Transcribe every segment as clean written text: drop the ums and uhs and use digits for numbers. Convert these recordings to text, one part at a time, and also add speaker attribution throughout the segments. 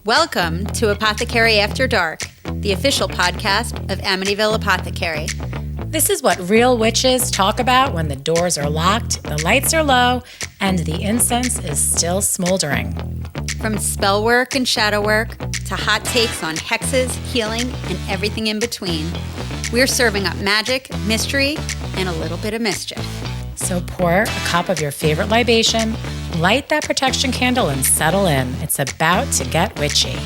Speaker 1: Welcome to Apothecary After Dark, the official podcast of Amityville Apothecary.
Speaker 2: This is what real witches talk about when the doors are locked, the lights are low, and the incense is still smoldering.
Speaker 1: From spell work and shadow work to hot takes on hexes, healing, and everything in between, we're serving up magic, mystery, and a little bit of mischief.
Speaker 2: So pour a cup of your favorite libation, light that protection candle, and settle in. It's about to get witchy.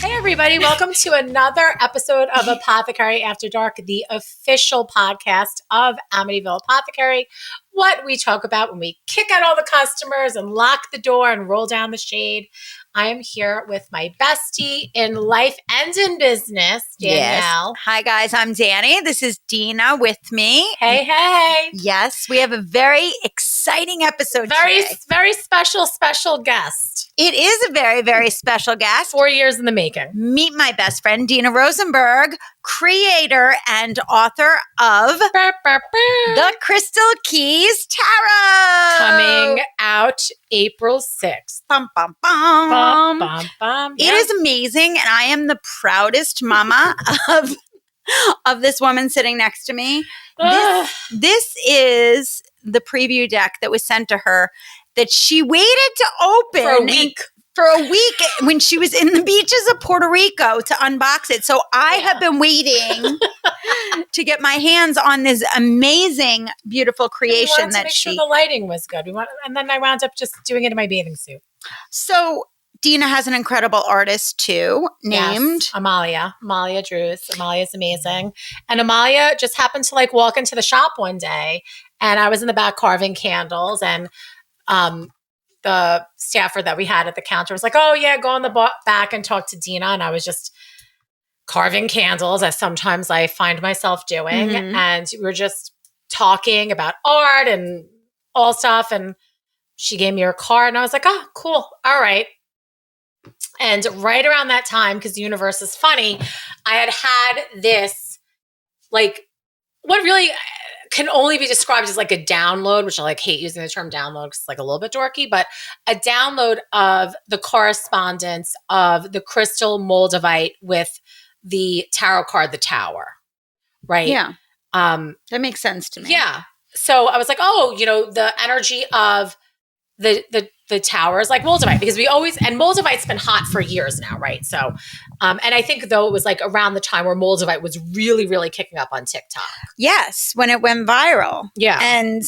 Speaker 2: Hey everybody, welcome to another episode of Apothecary After Dark, the official podcast of Amityville Apothecary. What we talk about when we kick out all the customers and lock the door and roll down the shade. I am here with my bestie in life and in business, Danielle.
Speaker 1: Yes. Hi guys, I'm Danny. This is Dina with me.
Speaker 2: Hey.
Speaker 1: Yes, we have a very exciting episode today.
Speaker 2: Very special guest.
Speaker 1: It is a very, very special guest.
Speaker 2: 4 years in the making.
Speaker 1: Meet my best friend, Dina Rosenberg, creator and author of The Crystal Keys Tarot.
Speaker 2: Coming out April 6th.
Speaker 1: Bum, bum, bum.
Speaker 2: Yeah.
Speaker 1: It is amazing, and I am the proudest mama of this woman sitting next to me. This is the preview deck that was sent to her that she waited to open for a week when she was in the beaches of Puerto Rico to unbox it. So I have been waiting to get my hands on this amazing, beautiful creation
Speaker 2: that she. Sure the lighting was good. And then I wound up just doing it in my bathing suit.
Speaker 1: So Dina has an incredible artist too, named
Speaker 2: Amalia Drews. Amalia's amazing. And Amalia just happened to walk into the shop one day, and I was in the back carving candles, and the staffer that we had at the counter was like, oh yeah, go in the back and talk to Dina. And I was just carving candles, as sometimes I find myself doing. Mm-hmm. And we were just talking about art and all stuff. And she gave me her card, and I was like, oh, cool. All right. And right around that time, because the universe is funny, I had this, what really can only be described as a download, which I hate using the term download because it's a little bit dorky, but a download of the correspondence of the crystal moldavite with the tarot card, the Tower. Right?
Speaker 1: Yeah. That makes sense to me.
Speaker 2: Yeah. So I was like, oh, the energy of the Tower is like moldavite, because and moldavite's been hot for years now, right? So, and I think though it was around the time where moldavite was really, really kicking up on TikTok.
Speaker 1: Yes, when it went viral.
Speaker 2: Yeah.
Speaker 1: And,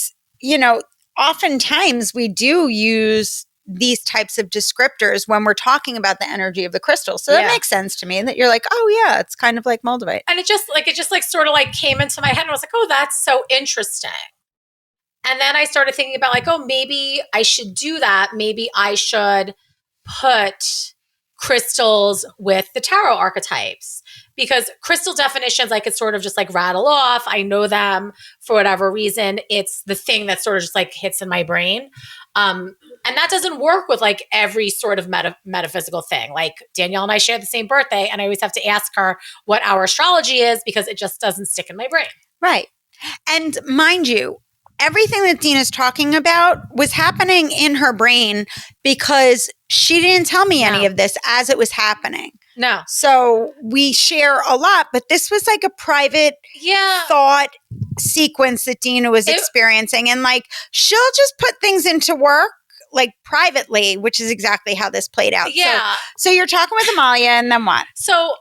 Speaker 1: oftentimes we do use these types of descriptors when we're talking about the energy of the crystal. So that makes sense to me that you're like, oh yeah, it's kind of like moldavite.
Speaker 2: And it just sort of came into my head, and I was like, oh, that's so interesting. And then I started thinking about oh, maybe I should do that. Maybe I should put crystals with the tarot archetypes, because crystal definitions, I could sort of just rattle off. I know them for whatever reason. It's the thing that sort of just hits in my brain. And that doesn't work with every sort of metaphysical thing. Danielle and I share the same birthday, and I always have to ask her what our astrology is because it just doesn't stick in my brain.
Speaker 1: Right. And mind you, everything that Dina's talking about was happening in her brain because she didn't tell me any of this as it was happening.
Speaker 2: No.
Speaker 1: So we share a lot, but this was a private thought sequence that Dina was experiencing. And she'll just put things into work privately, which is exactly how this played out.
Speaker 2: Yeah.
Speaker 1: So you're talking with Amalia, and then what?
Speaker 2: So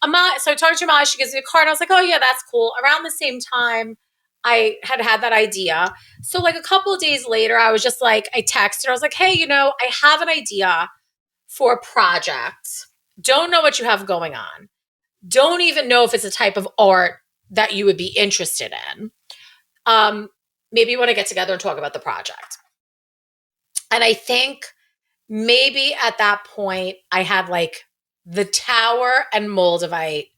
Speaker 2: I talked to Amalia, she gives me a card, and I was like, oh yeah, that's cool. Around the same time, I had that idea. So a couple of days later, I was just I texted her. I was like, hey, I have an idea for a project. Don't know what you have going on. Don't even know if it's a type of art that you would be interested in. Maybe you want to get together and talk about the project. And I think maybe at that point, I had the Tower and moldavite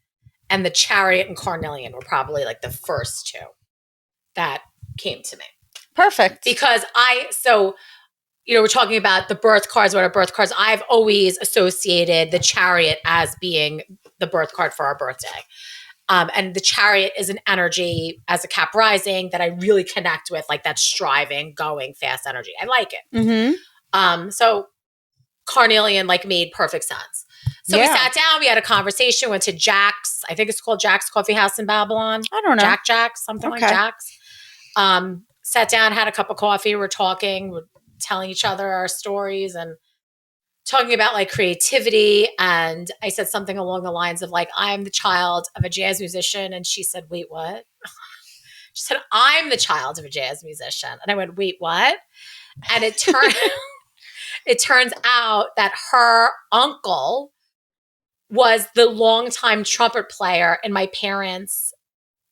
Speaker 2: and the Chariot and carnelian were probably the first two that came to me.
Speaker 1: Perfect.
Speaker 2: Because we're talking about the birth cards, what are birth cards? I've always associated the Chariot as being the birth card for our birthday. And the Chariot is an energy as a Cap rising that I really connect with, that striving, going, fast energy. I like it.
Speaker 1: Mm-hmm.
Speaker 2: So carnelian like made perfect sense. So we sat down, we had a conversation, went to Jack's. I think it's called Jack's Coffee House in Babylon.
Speaker 1: I don't know.
Speaker 2: Jack's, something like Jack's. Sat down, had a cup of coffee. We're talking, we're telling each other our stories and talking about like creativity. And I said something along the lines of like, I'm the child of a jazz musician. And she said, wait, what? She said, I'm the child of a jazz musician. And I went, wait, what? And it turns out that her uncle was the longtime trumpet player in my parents'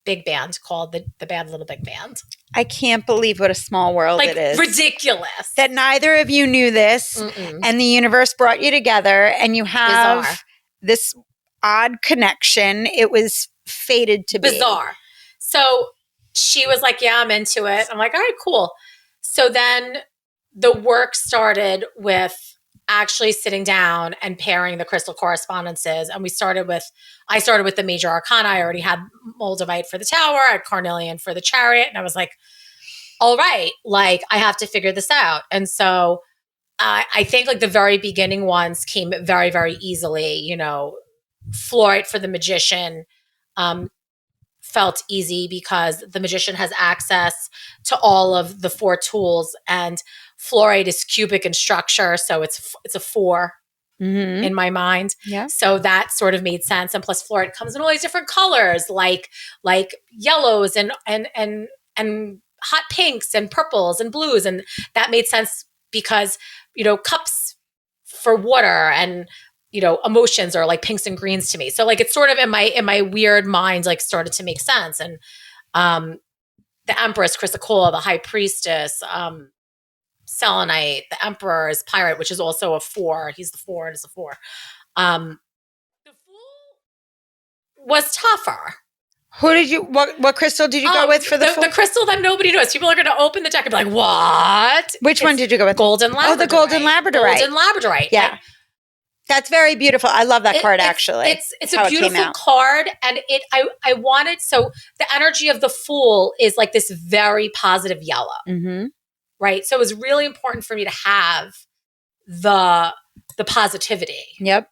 Speaker 2: big band called the Bad Little Big Band.
Speaker 1: I can't believe what a small world it is.
Speaker 2: Ridiculous.
Speaker 1: That neither of you knew this and the universe brought you together and you have this odd connection. It was fated to be.
Speaker 2: Bizarre. So she was like, yeah, I'm into it. I'm like, all right, cool. So then the work started with actually sitting down and pairing the crystal correspondences. And I started with the major arcana. I already had moldavite for the tower, I had carnelian for the chariot. And I was like, all right, like I have to figure this out. And so I think like the very beginning ones came very, very easily, you know, fluorite for the magician, felt easy because the magician has access to all of the 4 tools, and fluorite is cubic in structure, so it's a 4 in my mind.
Speaker 1: Yeah.
Speaker 2: So that sort of made sense. And plus, fluorite comes in all these different colors, like yellows and hot pinks and purples and blues, and that made sense because cups for water and emotions are like pinks and greens to me. So like it's sort of in my weird mind like started to make sense. And the Empress, Chrysocolla, the High Priestess, Selenite, the Emperor is Pyrite, which is also a 4. He's the 4 and it's a 4. The Fool was tougher.
Speaker 1: What crystal did you go with for the Fool?
Speaker 2: The crystal that nobody knows. People are going to open the deck and be like, what?
Speaker 1: Which one did you go with?
Speaker 2: Golden Labradorite.
Speaker 1: Oh, the Golden Labradorite.
Speaker 2: Golden Labradorite.
Speaker 1: Yeah. That's very beautiful. I love that card, actually.
Speaker 2: It's a beautiful card. And I wanted, so the energy of the Fool is like this very positive yellow. Mm-hmm. Right? So it was really important for me to have the positivity.
Speaker 1: Yep.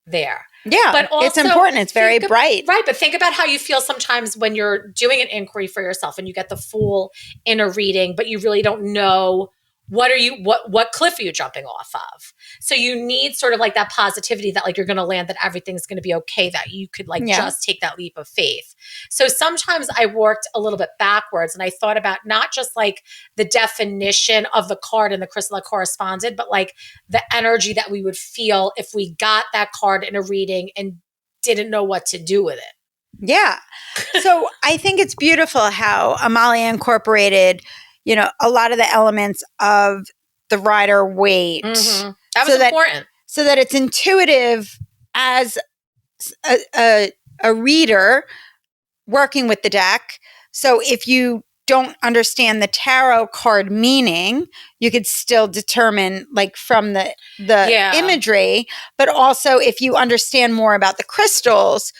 Speaker 2: There.
Speaker 1: Yeah. But also, it's important. It's very bright.
Speaker 2: Right. But think about how you feel sometimes when you're doing an inquiry for yourself and you get the Fool in a reading, but you really don't know what cliff are you jumping off of? So you need sort of like that positivity that like you're going to land, that everything's going to be okay, that you could like just take that leap of faith. So sometimes I worked a little bit backwards and I thought about not just like the definition of the card and the crystal that corresponded, but like the energy that we would feel if we got that card in a reading and didn't know what to do with it.
Speaker 1: Yeah. So I think it's beautiful how Amalia incorporated a lot of the elements of the Rider-Waite.
Speaker 2: Mm-hmm. That was important.
Speaker 1: So that it's intuitive as a reader working with the deck. So if you don't understand the tarot card meaning, you could still determine like from the imagery. But also if you understand more about the crystals,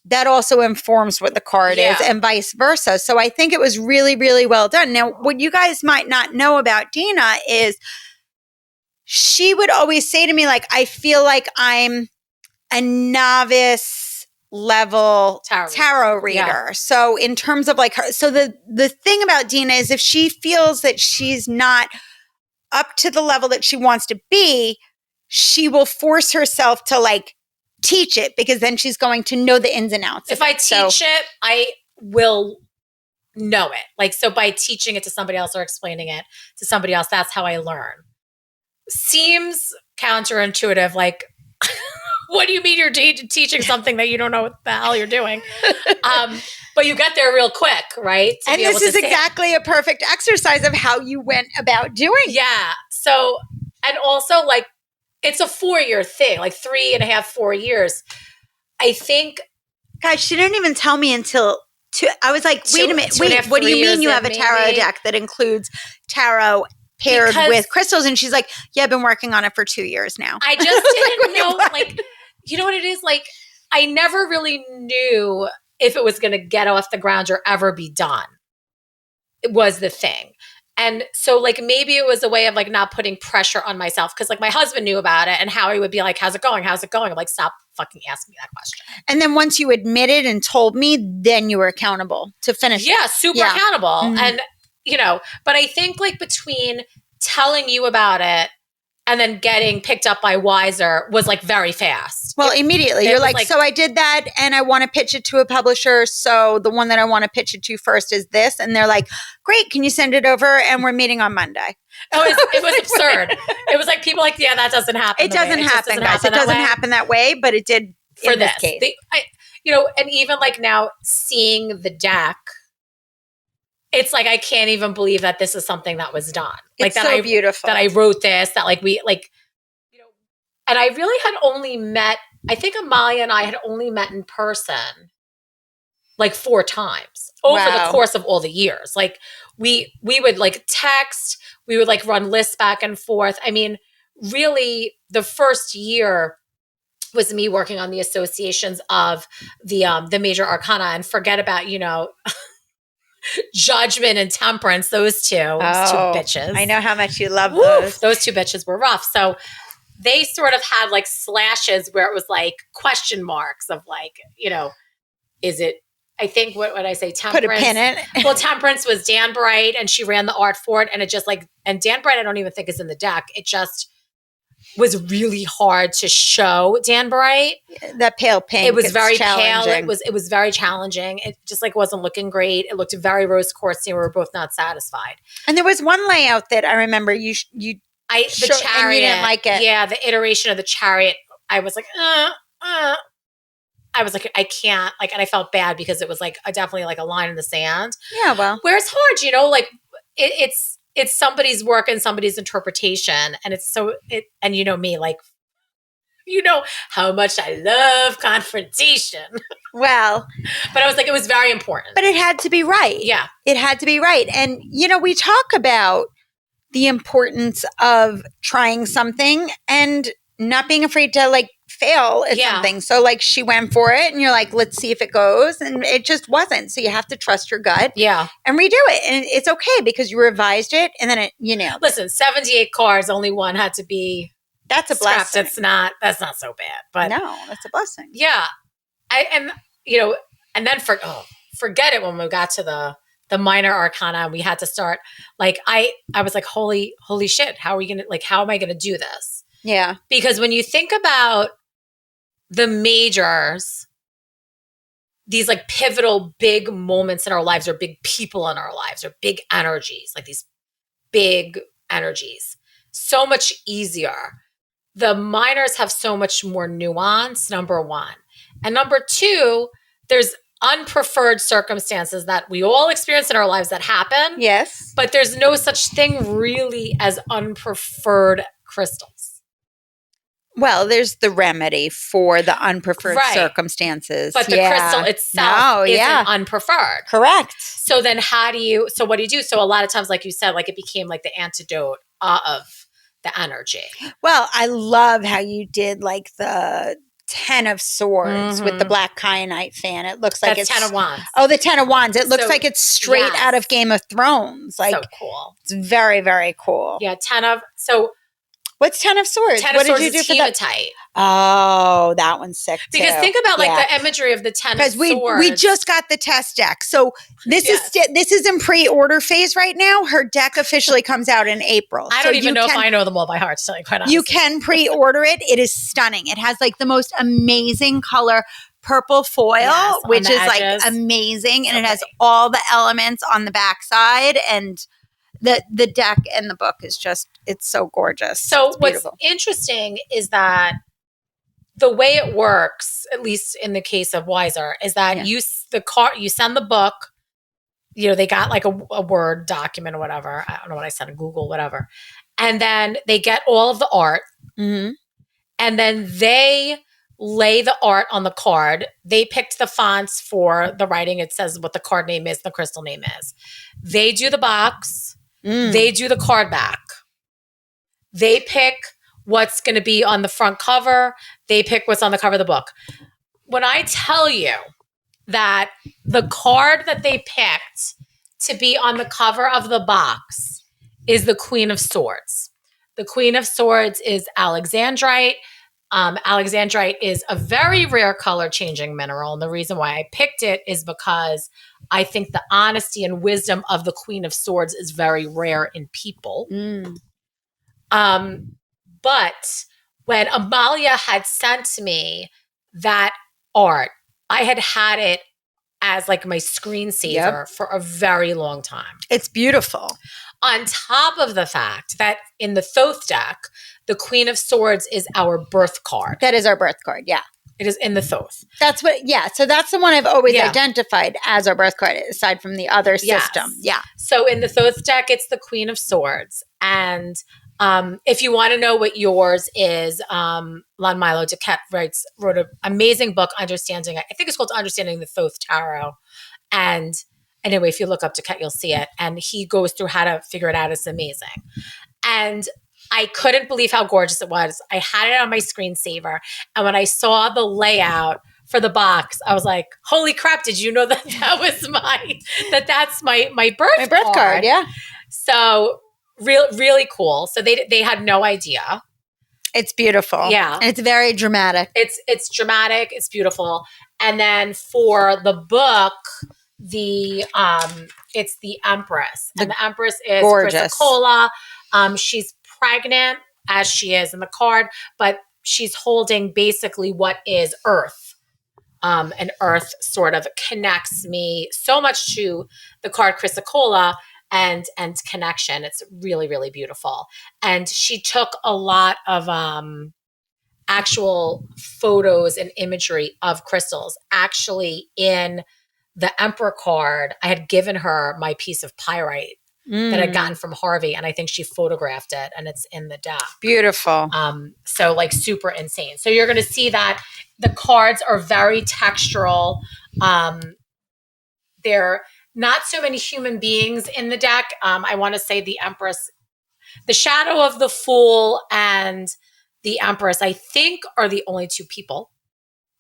Speaker 1: that also informs what the card is and vice versa. So I think it was really, really well done. Now, what you guys might not know about Dina is she would always say to me, like, I feel like I'm a novice level tarot reader. Yeah. So in terms of like her, so the thing about Dina is if she feels that she's not up to the level that she wants to be, she will force herself to like teach it, because then she's going to know the ins and outs.
Speaker 2: If I teach it, I will know it. Like, so by teaching it to somebody else or explaining it to somebody else, that's how I learn. Seems counterintuitive. Like, what do you mean you're teaching something that you don't know what the hell you're doing? But you get there real quick, right?
Speaker 1: And this is exactly a perfect exercise of how you went about doing it.
Speaker 2: Yeah. So, and also like, it's a 4-year thing, like 3.5, 4 years. I think.
Speaker 1: Guys, she didn't even tell me until I was like, wait a minute. What do you mean you have a tarot deck that includes tarot paired with crystals? And she's like, yeah, I've been working on it for 2 years now.
Speaker 2: I just didn't know, like, you know what it is? Like, I never really knew if it was going to get off the ground or ever be done. It was the thing. And so like maybe it was a way of like not putting pressure on myself because like my husband knew about it and Howie would be like, how's it going? How's it going? I'm like, stop fucking asking me that question.
Speaker 1: And then once you admitted and told me, then you were accountable to finish.
Speaker 2: Yeah, super accountable. Mm-hmm. And, you know, but I think like between telling you about it and then getting picked up by Wiser was like very fast.
Speaker 1: Well, immediately. You're like, so I did that and I want to pitch it to a publisher. So the one that I want to pitch it to first is this. And they're like, great, can you send it over? And we're meeting on Monday.
Speaker 2: Oh, it was absurd. It was like people like, yeah, that doesn't happen.
Speaker 1: It doesn't happen, guys. It doesn't happen that way, but it did
Speaker 2: for
Speaker 1: in this case.
Speaker 2: You know, and even like now seeing the deck, it's like I can't even believe that this is something that was done. Like
Speaker 1: it's so beautiful.
Speaker 2: That I wrote this, that like we like, you know, and I really had only met, I think Amalia and I had only met in person like 4 times over the course of all the years. Like we would like text, we would like run lists back and forth. I mean, really the first year was me working on the associations of the major arcana, and forget about, you know, Judgment and Temperance, those two bitches.
Speaker 1: I know how much you love those.
Speaker 2: Those 2 bitches were rough. So they sort of had like slashes where it was like question marks of like, you know, is it, I think what would I say? Temperance.
Speaker 1: Put a pin in it.
Speaker 2: Well, Temperance was Dan Bright and she ran the art for it. And it just like, and Dan Bright, I don't even think is in the deck. It just was really hard to show Dan Bright.
Speaker 1: That pale pink.
Speaker 2: It was very pale. It was very challenging. It just like wasn't looking great. It looked very rose quartz. We were both not satisfied.
Speaker 1: And there was one layout that I remember the
Speaker 2: chariot,
Speaker 1: and you didn't like it.
Speaker 2: Yeah, the iteration of the chariot. I was like, I was like, I can't like, and I felt bad because it was like definitely like a line in the sand.
Speaker 1: Yeah, well,
Speaker 2: where it's hard, you know, like it's somebody's work and somebody's interpretation. And and you know me, like, you know how much I love confrontation.
Speaker 1: Well,
Speaker 2: but I was like, it was very important.
Speaker 1: But it had to be right.
Speaker 2: Yeah.
Speaker 1: It had to be right. And, you know, we talk about the importance of trying something and not being afraid to like fail at something. So like she went for it and you're like, let's see if it goes. And it just wasn't. So you have to trust your gut.
Speaker 2: Yeah.
Speaker 1: And redo it. And it's okay because you revised it and then it, you know.
Speaker 2: Listen, 78 cards, only one had to be
Speaker 1: That's a
Speaker 2: scrapped.
Speaker 1: blessing.
Speaker 2: That's not so bad. But
Speaker 1: no, that's a blessing.
Speaker 2: Yeah. And then forget it when we got to the minor arcana, we had to start like, I was like, holy shit. How am I going to do this?
Speaker 1: Yeah.
Speaker 2: Because when you think about the majors, these like pivotal big moments in our lives or big people in our lives or big energies, like these big energies, so much easier. The minors have so much more nuance, number one. And number two, there's unpreferred circumstances that we all experience in our lives that happen.
Speaker 1: Yes.
Speaker 2: But there's no such thing really as unpreferred crystals.
Speaker 1: Well, there's the remedy for the unpreferred circumstances.
Speaker 2: But the crystal itself isn't unpreferred.
Speaker 1: Correct.
Speaker 2: So then what do you do? So a lot of times, like you said, like it became like the antidote of the energy.
Speaker 1: Well, I love how you did like the 10 of Swords with the black kyanite fan. It looks like
Speaker 2: it's 10 of Wands.
Speaker 1: Oh, the 10 of Wands. It looks like it's straight out of Game of Thrones. Like,
Speaker 2: so cool.
Speaker 1: It's very, very cool.
Speaker 2: Yeah,
Speaker 1: what's 10 of Swords?
Speaker 2: What did you do for that?
Speaker 1: Oh, that one's sick too.
Speaker 2: Because think about like the imagery of the 10 of Swords.
Speaker 1: Because we just got the test deck. So this is in pre-order phase right now. Her deck officially comes out in April.
Speaker 2: I don't even know if I know them all by heart, to tell you quite honestly.
Speaker 1: You can pre-order it. It is stunning. It has like the most amazing color purple foil, which is like amazing. And it has all the elements on the backside, and the deck and the book is just, it's so gorgeous.
Speaker 2: So what's interesting is that the way it works, at least in the case of Wiser, is that you send the book, you know, they got like a Word document or whatever. I don't know what I sent, Google, whatever. And then they get all of the art.
Speaker 1: Mm-hmm.
Speaker 2: And then they lay the art on the card. They picked the fonts for the writing. It says what the card name is, the crystal name is. They do the box. They do the card back. They pick what's going to be on the front cover. They pick what's on the cover of the book. When I tell you that the card that they picked to be on the cover of the box is the Queen of Swords. The Queen of Swords is alexandrite. Alexandrite is a very rare color changing mineral. And the reason why I picked it is because I think the honesty and wisdom of the Queen of Swords is very rare in people. But when Amalia had sent me that art, I had it as like my screensaver for a very long time.
Speaker 1: It's beautiful. On
Speaker 2: top of the fact that in the Thoth deck, the Queen of Swords is our birth card.
Speaker 1: That is our birth card, yeah.
Speaker 2: It is in the Thoth.
Speaker 1: That's what, yeah. So that's the one I've always identified as our birth card, aside from the other system. Yeah.
Speaker 2: So in the Thoth deck, it's the Queen of Swords. And if you want to know what yours is, Lon Milo Duquette wrote an amazing book, I think it's called Understanding the Thoth Tarot. And anyway, if you look up Duquette, you'll see it. And he goes through how to figure it out. It's amazing. And I couldn't believe how gorgeous it was. I had it on my screensaver. And when I saw the layout for the box, I was like, holy crap, did you know that that's my birth card?
Speaker 1: Yeah.
Speaker 2: So really cool. So they had no idea.
Speaker 1: It's beautiful.
Speaker 2: Yeah.
Speaker 1: And it's very dramatic.
Speaker 2: It's dramatic. It's beautiful. And then for the book, it's the Empress. And the Empress is
Speaker 1: gorgeous.
Speaker 2: Chrysocolla. She's pregnant, as she is in the card, but she's holding basically what is Earth. And Earth sort of connects me so much to the card Chrysocolla and connection. It's really, really beautiful. And she took a lot of actual photos and imagery of crystals. Actually, in the Emperor card, I had given her my piece of pyrite that I'd gotten from Harvey, and I think she photographed it, and it's in the deck.
Speaker 1: Beautiful.
Speaker 2: So like super insane. So you're going to see that the cards are very textural. They're not so many human beings in the deck. I want to say the Empress, the Shadow of the Fool, and the Empress, I think, are the only two people.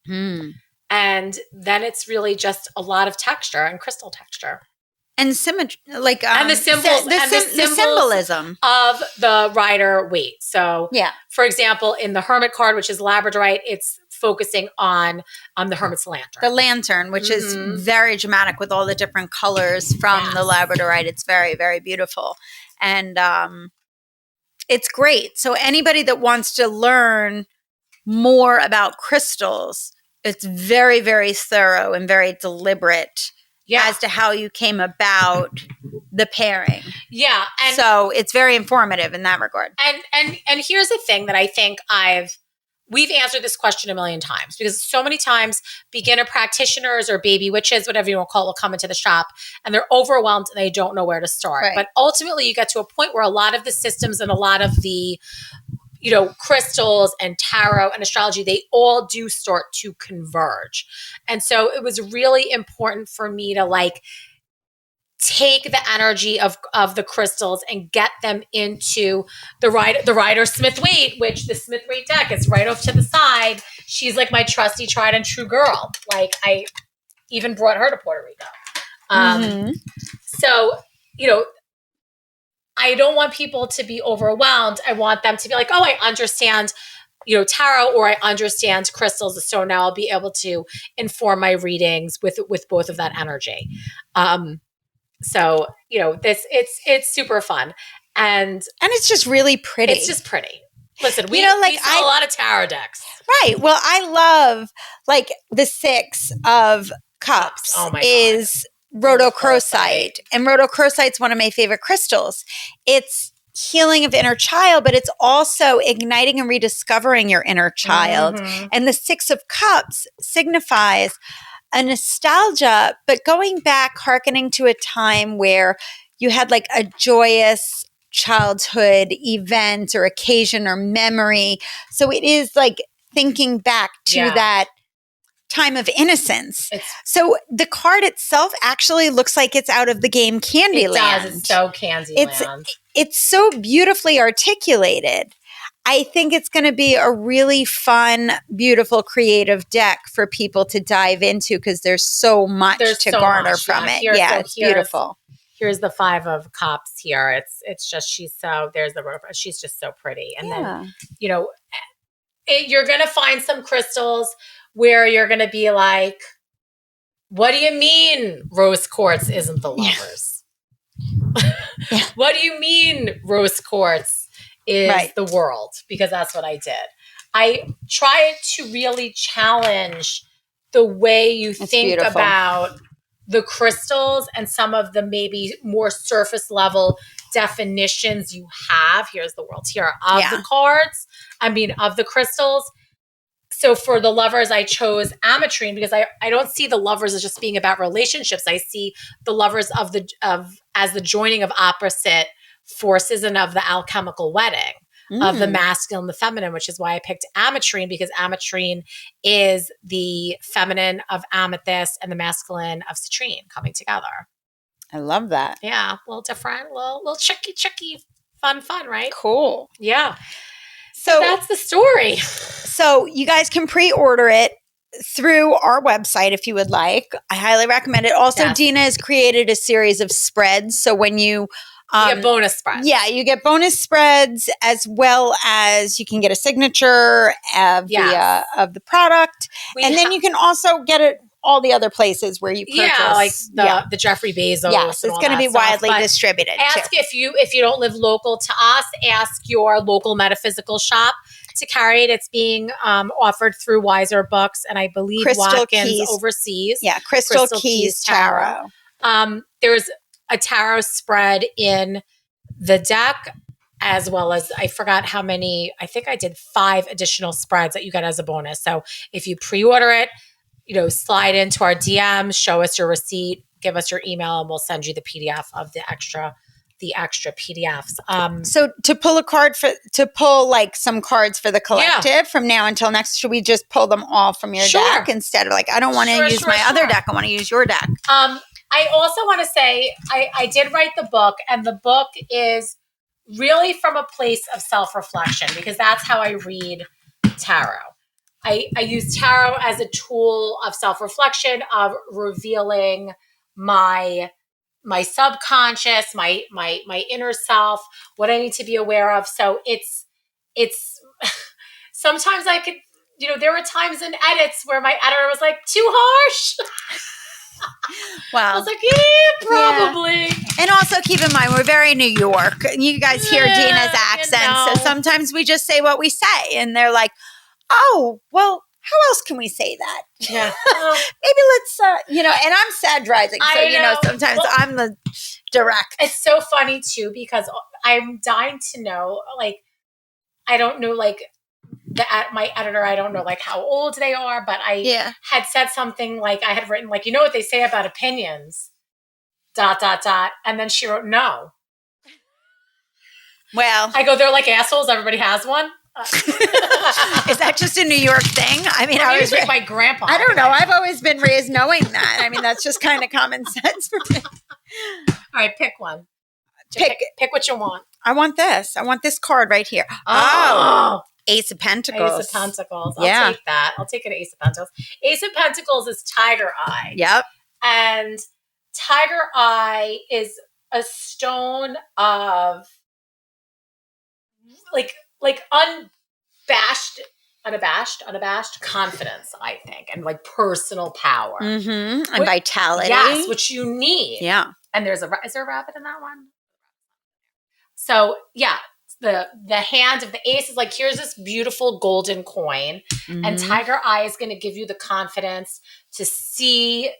Speaker 2: And then it's really just a lot of texture and crystal texture.
Speaker 1: And symmetry, like
Speaker 2: and the symbols,
Speaker 1: the symbolism
Speaker 2: of the rider weight. So, for example, in the Hermit card, which is Labradorite, it's focusing on the Hermit's lantern.
Speaker 1: The lantern, which is very dramatic with all the different colors from the Labradorite. It's very, very beautiful, and it's great. So anybody that wants to learn more about crystals, it's very, very thorough and very deliberate. As to how you came about the pairing.
Speaker 2: Yeah.
Speaker 1: And so it's very informative in that regard.
Speaker 2: And here's the thing that I think we've answered this question a million times, because so many times beginner practitioners or baby witches, whatever you want to call it, will come into the shop and they're overwhelmed and they don't know where to start. Right. But ultimately you get to a point where a lot of the systems and a lot of the crystals and tarot and astrology, they all do start to converge. And so it was really important for me to take the energy of the crystals and get them into the Rider Smith-Waite, which the Smith-Waite deck is right off to the side. She's like my trusty, tried and true girl. Like I even brought her to Puerto Rico. So, I don't want people to be overwhelmed. I want them to be like, oh, I understand, tarot, or I understand crystals. So now I'll be able to inform my readings with both of that energy. So, it's super fun. And
Speaker 1: it's just really pretty.
Speaker 2: It's just pretty. Listen, we sell a lot of tarot decks.
Speaker 1: Right. Well, I love the Six of Cups is rhodochrosite, and rhodochrosite's one of my favorite crystals. It's healing of inner child, but it's also igniting and rediscovering your inner child. And the Six of Cups signifies a nostalgia, but going back, hearkening to a time where you had a joyous childhood event or occasion or memory. So it is thinking back to that time of innocence. So the card itself actually looks like it's out of the game Candyland.
Speaker 2: It does. It's so Candyland.
Speaker 1: It's so beautifully articulated. I think it's going to be a really fun, beautiful, creative deck for people to dive into because there's so much to garner from it. It's beautiful.
Speaker 2: here's the 5 of cups here. It's just, she's just so pretty. And then, you know, you're going to find some crystals where you're going to be like, what do you mean rose quartz isn't the lovers?
Speaker 1: Yeah.
Speaker 2: What do you mean rose quartz is the world? Because that's what I did. I try to really challenge the way you think about the crystals and some of the maybe more surface level definitions you have. Here's the world here of the cards. I mean, of the crystals. So for the lovers, I chose ametrine because I don't see the lovers as just being about relationships. I see the lovers as the joining of opposite forces and of the alchemical wedding of the masculine and the feminine, which is why I picked ametrine, because ametrine is the feminine of amethyst and the masculine of citrine coming together.
Speaker 1: I love that.
Speaker 2: Yeah, a little different, a little tricky, fun, right?
Speaker 1: Cool.
Speaker 2: Yeah. So that's the story.
Speaker 1: So you guys can pre-order it through our website if you would like. I highly recommend it. Also, Dina has created a series of spreads. So when you
Speaker 2: get bonus spreads.
Speaker 1: Yeah, you get bonus spreads as well as you can get a signature of the product. Then you can also get it all the other places where you purchase.
Speaker 2: Like the Jeffrey Bezos.
Speaker 1: Yes, it's going to be widely distributed.
Speaker 2: Ask if you don't live local to us, ask your local metaphysical shop to carry it. It's being offered through Wiser Books and I believe Watkins overseas.
Speaker 1: Yeah, Crystal Keys Tarot.
Speaker 2: There's a tarot spread in the deck, as well as I forgot how many. I think I did 5 additional spreads that you get as a bonus. So if you pre-order it, slide into our DMs, show us your receipt, give us your email, and we'll send you the PDF of the extra PDFs.
Speaker 1: So to pull like some cards for the collective from now until next, should we just pull them all from your deck instead of like, I don't want to use my other deck. I want to use your deck.
Speaker 2: I also want to say I did write the book, and the book is really from a place of self-reflection because that's how I read tarot. I use tarot as a tool of self-reflection, of revealing my subconscious, my inner self, what I need to be aware of. So it's sometimes I could, there were times in edits where my editor was like, too harsh.
Speaker 1: Wow.
Speaker 2: I was like, yeah, probably.
Speaker 1: Yeah. And also keep in mind, we're very New York. You guys hear Dina's accent. So sometimes we just say what we say. And they're like, oh, well, how else can we say that?
Speaker 2: Yeah.
Speaker 1: Maybe let's, and I'm sad rising. So, sometimes I'm the direct.
Speaker 2: It's so funny too, because I'm dying to know, like, I don't know, like, my editor, I don't know like how old they are, but I had said something like I had written like, you know what they say about opinions, ... And then she wrote, no.
Speaker 1: Well,
Speaker 2: I go, they're like assholes. Everybody has one.
Speaker 1: Is that just a New York thing? I mean,
Speaker 2: I was like my grandpa.
Speaker 1: I don't know. I've always been raised knowing that. I mean, that's just kind of common sense for me.
Speaker 2: All right, pick one. Pick what you want.
Speaker 1: I want this. I want this card right here. Oh. Ace of Pentacles.
Speaker 2: Ace of Pentacles. I'll take that. I'll take an Ace of Pentacles. Ace of Pentacles is Tiger Eye.
Speaker 1: Yep.
Speaker 2: And Tiger Eye is a stone of like unabashed confidence, I think, and like personal power.
Speaker 1: Mm-hmm. And vitality.
Speaker 2: Yes, which you need.
Speaker 1: Yeah.
Speaker 2: And is there a rabbit in that one? So yeah. The hand of the ace is like, here's this beautiful golden coin, and Tiger Eye is going to give you the confidence to see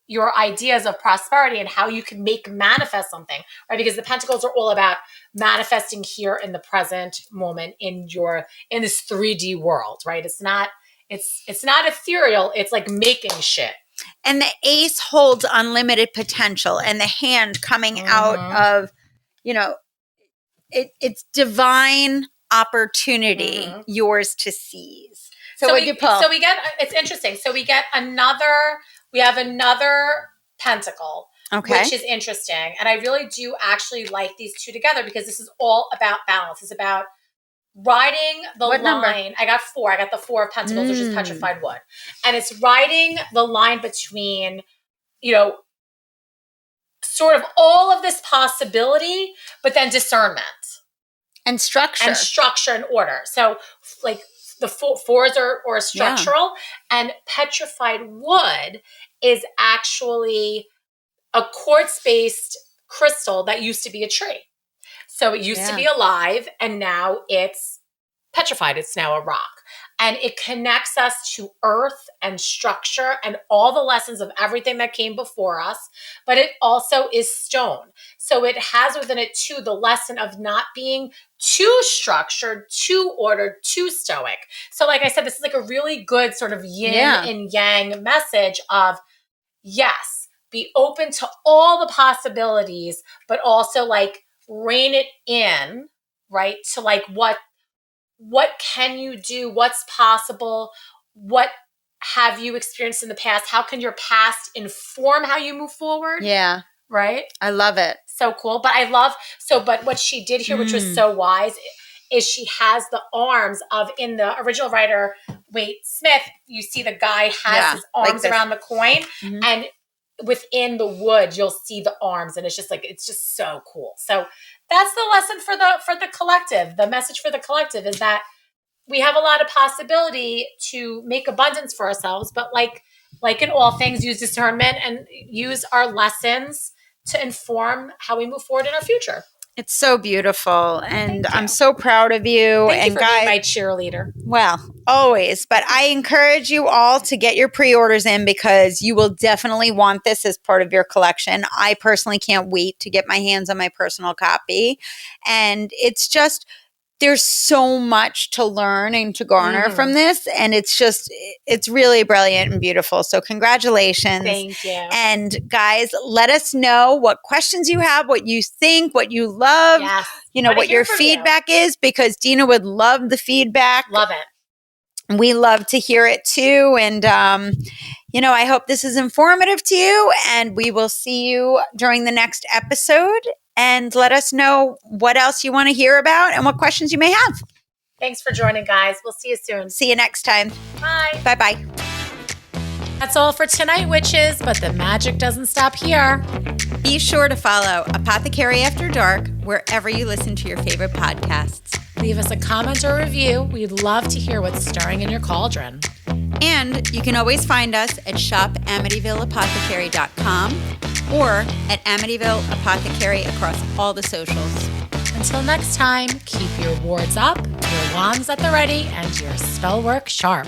Speaker 2: your ideas of prosperity and how you can manifest something, right? Because the pentacles are all about manifesting here in the present moment in this 3D world, right? It's not ethereal. It's like making shit.
Speaker 1: And the ace holds unlimited potential, and the hand coming out of, it's divine opportunity, yours to seize. So what'd you pull?
Speaker 2: So we get, it's interesting. So we have another pentacle, which is interesting. And I really do actually like these two together because this is all about balance. It's about riding the line. Number? I got 4. I got the 4 of Pentacles, which is petrified wood. And it's riding the line between, sort of all of this possibility, but then discernment.
Speaker 1: And structure.
Speaker 2: And structure and order. So like the fours are structural, and petrified wood is actually a quartz-based crystal that used to be a tree. So it used to be alive, and now it's petrified. It's now a rock. And it connects us to earth and structure and all the lessons of everything that came before us. But it also is stone. So it has within it, too, the lesson of not being too structured, too ordered, too stoic. So like I said, this is like a really good sort of yin and yang message of, yes, be open to all the possibilities, but also like rein it in, right? To like what can you do? What's possible? What have you experienced in the past? How can your past inform how you move forward?
Speaker 1: Yeah.
Speaker 2: Right?
Speaker 1: I love it.
Speaker 2: So cool. But but what she did here, which was so wise, is she has the arms of, in the original writer, Waite Smith, you see the guy has his arms like around the coin, and within the wood, you'll see the arms, and it's just so cool. So that's the lesson for the collective. The message for the collective is that we have a lot of possibility to make abundance for ourselves, but like in all things, use discernment and use our lessons to inform how we move forward in our future.
Speaker 1: It's so beautiful, and I'm so proud of you.
Speaker 2: Thank
Speaker 1: and
Speaker 2: you for being my cheerleader.
Speaker 1: Well, always. But I encourage you all to get your pre-orders in, because you will definitely want this as part of your collection. I personally can't wait to get my hands on my personal copy. And it's just, there's so much to learn and to garner from this. And it's really brilliant and beautiful. So congratulations.
Speaker 2: Thank you.
Speaker 1: And guys, let us know what questions you have, what you think, what you love, what your feedback is, because Dina would love the feedback.
Speaker 2: Love it.
Speaker 1: We love to hear it too. And, I hope this is informative to you, and we will see you during the next episode. And let us know what else you want to hear about and what questions you may have.
Speaker 2: Thanks for joining, guys. We'll see you soon.
Speaker 1: See you next time.
Speaker 2: Bye.
Speaker 1: Bye-bye.
Speaker 2: That's all for tonight, witches, but the magic doesn't stop here.
Speaker 1: Be sure to follow Apothecary After Dark wherever you listen to your favorite podcasts.
Speaker 2: Leave us a comment or review. We'd love to hear what's stirring in your cauldron.
Speaker 1: And you can always find us at shopamityvilleapothecary.com or at Amityville Apothecary across all the socials.
Speaker 2: Until next time, keep your wards up, your wands at the ready, and your spell work sharp.